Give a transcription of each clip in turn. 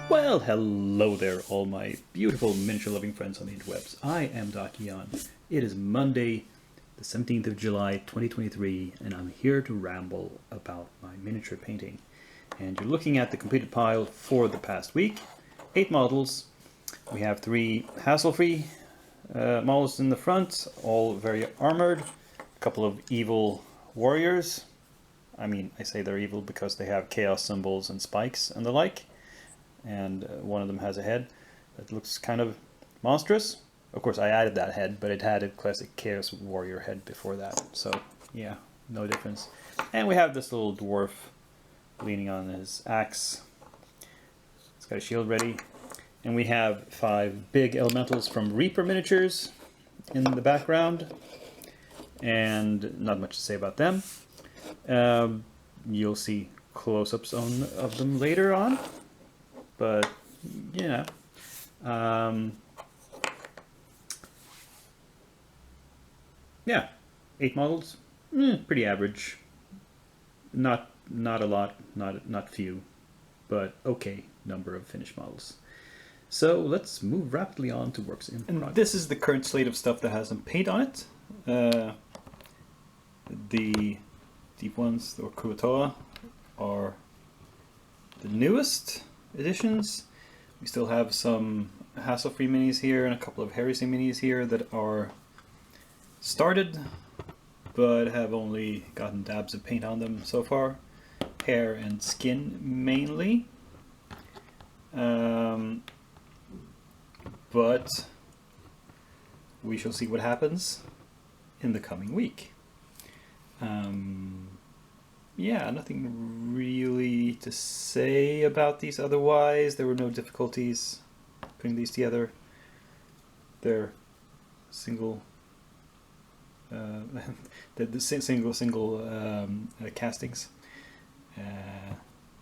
Well, hello there, all my beautiful miniature loving friends on the interwebs. I am Dakian. It is Monday, the 17th of July, 2023, and I'm here to ramble about my miniature painting. And you're looking at the completed pile for the past week. 8 models. We have 3 hassle-free models in the front, all very armored. A couple of evil warriors. I mean, I say they're evil because they have chaos symbols and spikes and the like. And one of them has a head that looks kind of monstrous. Of course, I added that head, but it had a classic Chaos Warrior head before that. So, yeah, no difference. And we have this little dwarf leaning on his axe. He's got a shield ready. And we have 5 big elementals from Reaper Miniatures in the background. And not much to say about them. You'll see close-ups of them later on. But, you know, yeah, 8 models, pretty average. Not a lot, not few, but okay number of finished models. So let's move rapidly on to works in progress. This is the current slate of stuff that has some paint on it. The deep ones, or Kurotoa, are the newest editions. We still have some hassle-free minis here and a couple of heresy minis here that are started but have only gotten dabs of paint on them so far. Hair and skin mainly. But we shall see what happens in the coming week. Yeah, nothing really to say about these otherwise. There were no difficulties putting these together. They're single, single castings,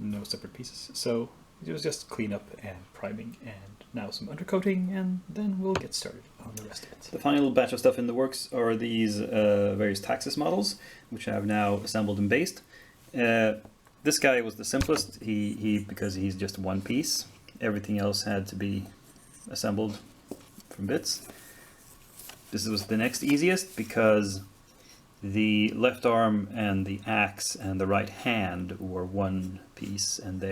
no separate pieces. So it was just cleanup and priming and now some undercoating, and then we'll get started on the rest of it. The final batch of stuff in the works are these various Taxis models, which I have now assembled and based. This guy was the simplest, because he's just one piece. Everything else had to be assembled from bits. This was the next easiest because the left arm and the axe and the right hand were one piece, and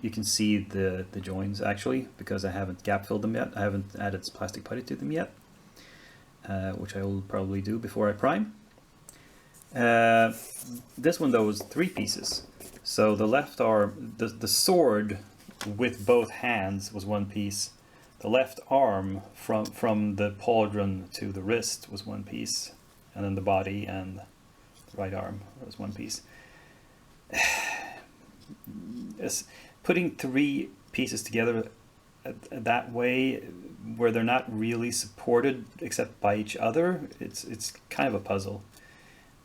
you can see the joins actually, because I haven't gap filled them yet. I haven't added plastic putty to them yet, which I will probably do before I prime. This one though was 3 pieces. So the left arm, the sword with both hands was one piece. The left arm from the pauldron to the wrist was one piece, and then the body and the right arm was one piece. Putting 3 pieces together that way, where they're not really supported except by each other, it's kind of a puzzle.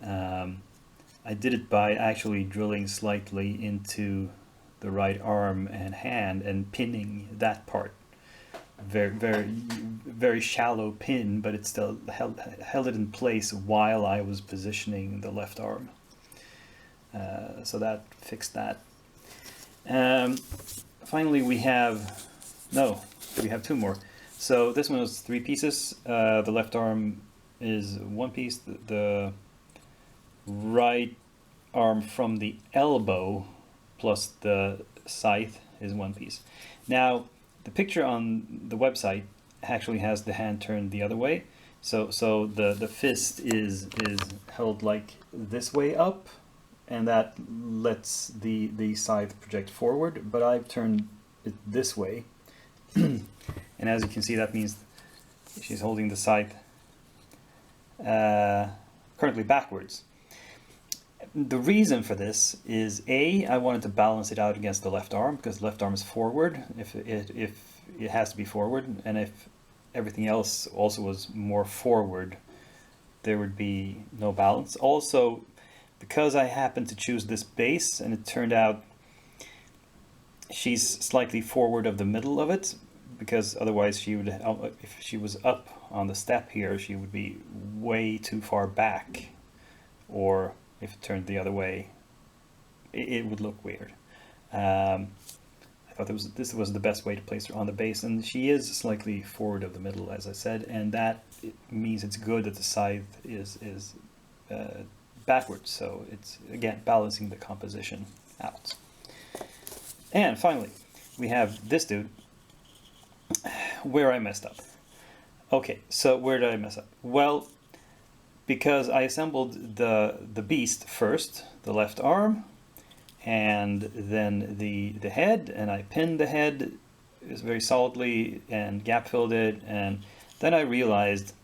I did it by actually drilling slightly into the right arm and hand and pinning that part. Very shallow pin, but it still held it in place while I was positioning the left arm. So that fixed that. Finally, we have 2 more. So this one was 3 pieces. The left arm is one piece. The right arm from the elbow plus the scythe is one piece. Now, the picture on the website actually has the hand turned the other way. So the fist is held like this way up, and that lets the scythe project forward, but I've turned it this way. And as you can see, that means she's holding the scythe currently backwards. The reason for this is I wanted to balance it out against the left arm, because the left arm is forward if it has to be forward, and if everything else also was more forward, there would be no balance. Also, because I happened to choose this base, and it turned out she's slightly forward of the middle of it, because otherwise she would, if she was up on the step here, she would be way too far back, or if it turned the other way, it would look weird. I thought this was the best way to place her on the base, and she is slightly forward of the middle, as I said, and that means it's good that the scythe is backwards, so it's again balancing the composition out. And finally, we have this dude, where I messed up. Okay, so where did I mess up? Well, because I assembled the beast first, the left arm, and then the head, and I pinned the head very solidly and gap filled it, and then I realized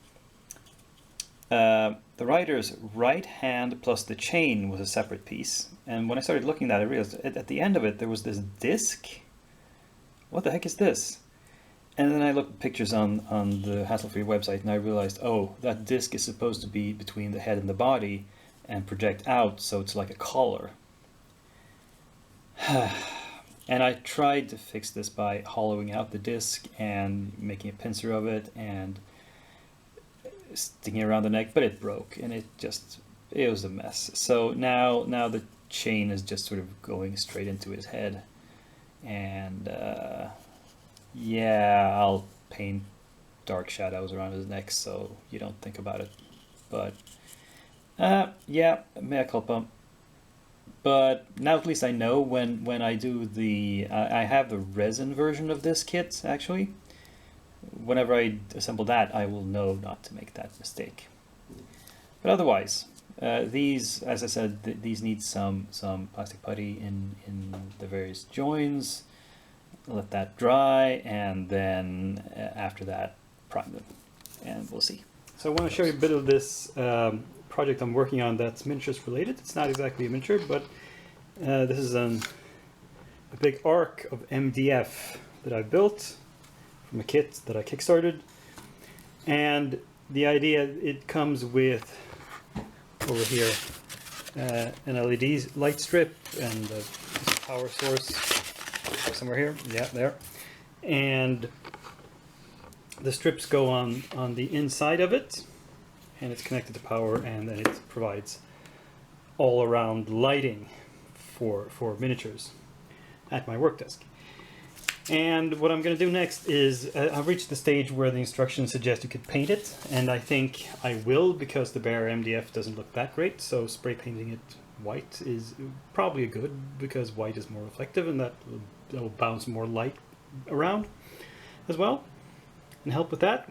the rider's right hand plus the chain was a separate piece, and when I started looking at it, I realized at the end of it there was this disc. What the heck is this? And then I looked at pictures on the Hassle-Free website, and I realized, oh, that disc is supposed to be between the head and the body and project out, so it's like a collar. And I tried to fix this by hollowing out the disc and making a pincer of it and sticking it around the neck, but it broke, and it was a mess. So now the chain is just sort of going straight into his head, and yeah, I'll paint dark shadows around his neck so you don't think about it. But yeah, mea culpa. But now at least I know when I do I have the resin version of this kit, actually. Whenever I assemble that, I will know not to make that mistake. But otherwise, these, as I said, these need some plastic putty in the various joins. Let that dry, and then after that, prime them, and we'll see. So I want to show you a bit of this project I'm working on that's miniatures related. It's not exactly a miniature, but this is a big arc of MDF that I built from a kit that I kickstarted, and the idea, it comes with over here an LED light strip and a power source somewhere here, yeah, there, and the strips go on the inside of it, and it's connected to power, and then it provides all around lighting for miniatures at my work desk. And what I'm going to do next is I've reached the stage where the instructions suggest you could paint it, and I think I will, because the bare MDF doesn't look that great, so spray painting it white is probably a good, because white is more reflective and that will bounce more light around as well and help with that.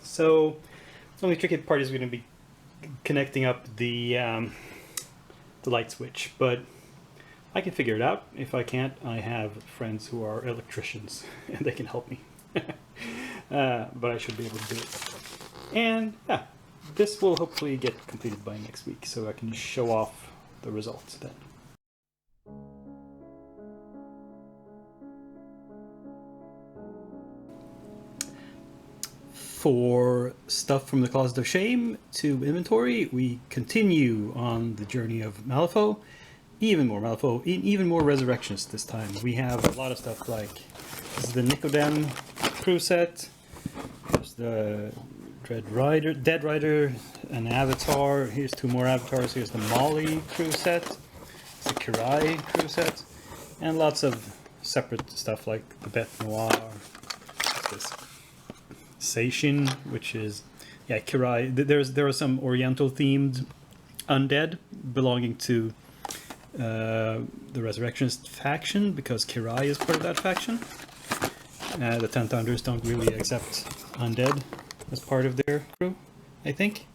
So the only tricky part is going to be connecting up the light switch, but I can figure it out. If I can't, I have friends who are electricians and they can help me. But I should be able to do it. And yeah, this will hopefully get completed by next week, so I can show off the results then. For stuff from the Closet of Shame to inventory, we continue on the journey of Malifaux. Even more Malifaux, even more Resurrections this time. We have a lot of stuff like, this is the Nicodem crew set, there's the Dead Rider, an Avatar, here's two more Avatars, here's the Molly crew set, it's the Kirai crew set, and lots of separate stuff like the Beth Noir, this Seishin, which is, yeah, Kirai. There are some Oriental themed undead belonging to the Resurrectionist faction, because Kirai is part of that faction. The Ten Thunders don't really accept undead as part of their crew, I think.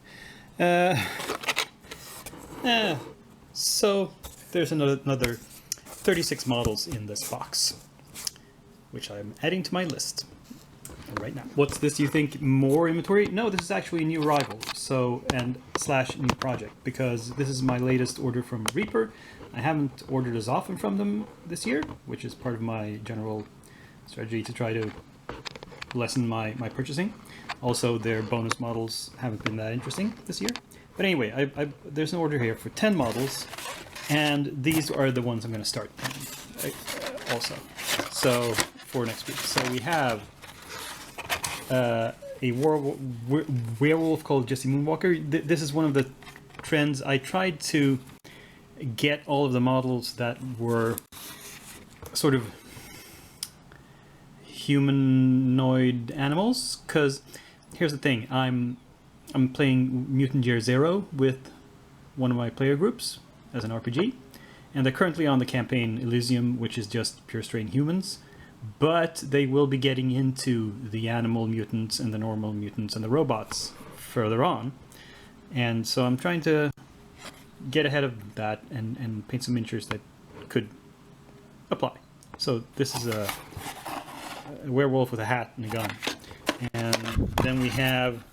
So there's another 36 models in this box, which I'm adding to my list right now. What's this, you think? More inventory? No, this is actually a new arrival, so, and / new project, because this is my latest order from Reaper. I haven't ordered as often from them this year, which is part of my general strategy to try to lessen my purchasing. Also, their bonus models haven't been that interesting this year. But anyway, there's an order here for 10 models, and these are the ones I'm going to start also. So, for next week. So we have a werewolf called Jesse Moonwalker. This is one of the trends. I tried to get all of the models that were sort of humanoid animals. Because here's the thing, I'm playing Mutant Year Zero with one of my player groups as an RPG, and they're currently on the campaign Elysium, which is just pure straight humans, but they will be getting into the animal mutants and the normal mutants and the robots further on. And so I'm trying to get ahead of that and paint some miniatures that could apply. So this is a werewolf with a hat and a gun. And then we have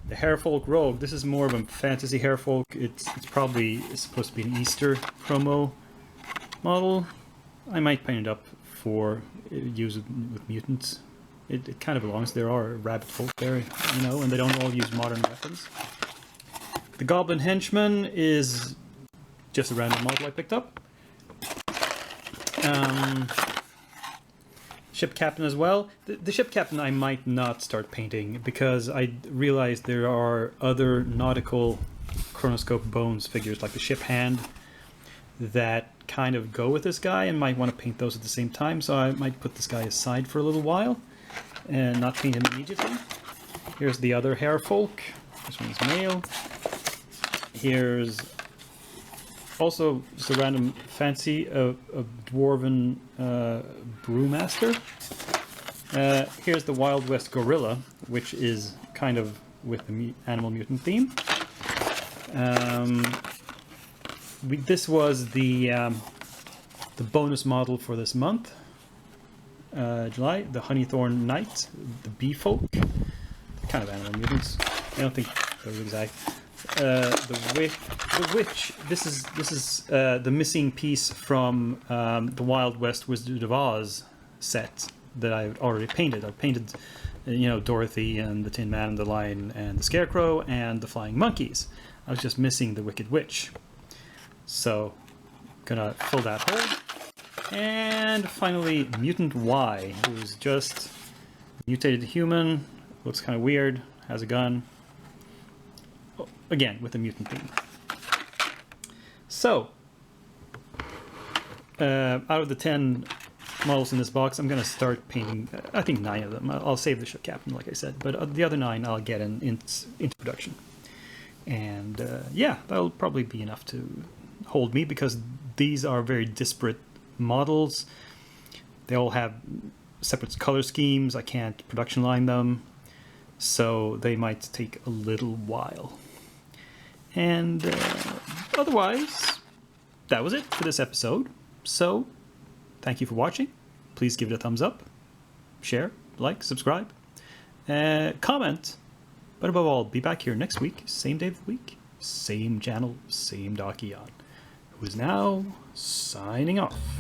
the Harefolk Rogue. This is more of a fantasy Harefolk. It's probably supposed to be an Easter promo model. I might paint it up for use with mutants. It kind of belongs. There are rabbit folk there, you know, and they don't all use modern weapons. The Goblin Henchman is just a random model I picked up. Ship Captain as well. The Ship Captain I might not start painting because I realized there are other nautical Chronoscope Bones figures like the Ship Hand that kind of go with this guy and might want to paint those at the same time, so I might put this guy aside for a little while and not paint him immediately. Here's the other Harefolk. This one's male. Here's also just a random fancy of Dwarven Brewmaster. Here's the Wild West Gorilla, which is kind of with the animal mutant theme. This was the bonus model for this month, July. The Honeythorn Knight, the Bee Folk, kind of animal mutants. I don't think those are exact. The Witch. This is the missing piece from the Wild West Wizard of Oz set that I've already painted. I've painted, you know, Dorothy and the Tin Man and the Lion and the Scarecrow and the Flying Monkeys. I was just missing the Wicked Witch. So, gonna fill that hole. And finally, Mutant Y, who's just mutated human, looks kind of weird, has a gun. Again, with a mutant theme. So, out of the 10 models in this box, I'm going to start painting, I think 9 of them. I'll save the Ship Captain, like I said, but the other 9 I'll get into production. And yeah, that'll probably be enough to hold me, because these are very disparate models. They all have separate color schemes. I can't production line them, so they might take a little while. And otherwise, that was it for this episode. So, thank you for watching. Please give it a thumbs up, share, like, subscribe, comment. But above all, be back here next week, same day of the week, same channel, same Dakion, who is now signing off.